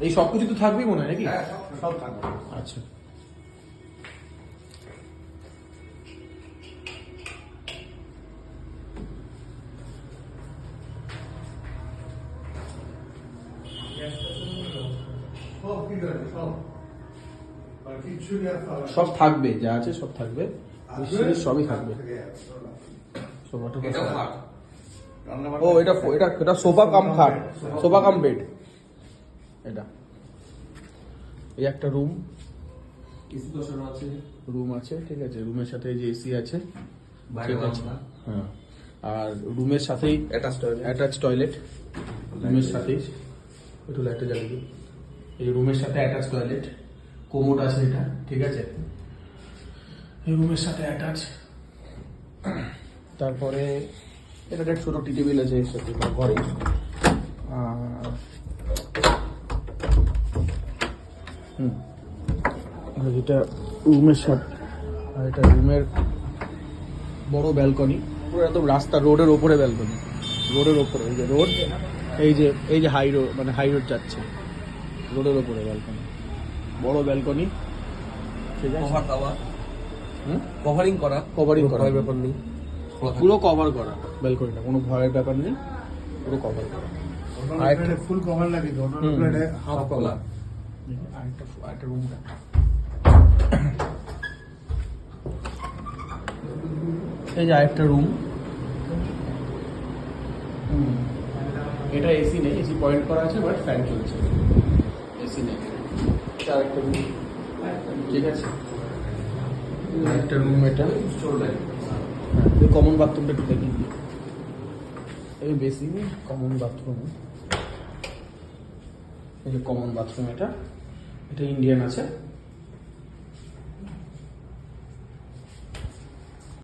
এই সব কিছু তো থাকবেই মনে হয় নাকি? হ্যাঁ, সব থাকবে। আচ্ছা, সব ঠিক আছে, সব। আর কিচ্ছু নেই আর পাওয়া সব থাকবে, যা আছে সব থাকবে, নিশ্চয়ই সবই থাকবে। সোফাটা এটাও কোথায়? খাট। ও এটা এটা এটা সোফা কাম খাট, সোফা কাম বেড। এটা এই একটা রুম, কিছু বসানো আছে। রুম আছে, ঠিক আছে। রুমের সাথে এই যে এসি আছে, বাইরে ঠিক আছে। বারান্দা। হ্যাঁ, আর রুমের সাথেই Attached toilet। অ্যাটাচ টয়লেট, রুমের সাথেই। একটু লাইটটা জ্বালিয়ে দিই। এই রুমের সাথে অ্যাটাচ টয়লেট, কোমোড আছে এটা, ঠিক আছে। এই রুমের সাথে অ্যাটাচ। তারপরে এটা একটা ছোট টি টেবিল আছে এর সাথে ঘরে। আর এটা রুমের সাথে, আর এটা রুমের বড় ব্যালকনি, পুরো একদম রাস্তা রোডের ওপরে ব্যালকনি, রোডের ওপরে। এই যে রোড, এই যে হাই রোড, মানে হাই রোড যাচ্ছে, রোডের ওপরে ব্যালকনি, বড় ব্যালকনি, ঠিক আছে। কভার দেওয়া। হুম, কভারিং করা। কভারিং করা, ভয়ের ব্যাপার নেই। পুরো কভার করা ব্যালকনিটা, কোনো ভয়ের ব্যাপার নেই, পুরো কভার করা। আরেকটা ফুল কভার লাগে তো, অন্য প্লেটে হাফ সব কভার। খোলা। আরেকটা রুম দেখা। এই যে আরেকটা রুম, এটা এসি নেই, এসি পয়েন্ট করা আছে, বাট ফ্যান চলছে, এসি নেই। এটা আরেকটা রুম, ঠিক আছে। আরেকটা রুম এটা, এই কমন বাথরুমটা একটু দেখি, এই বেসিন, কমন বাথরুম, এই যে কমন বাথরুম, এটা ইন্ডিয়ান আছে।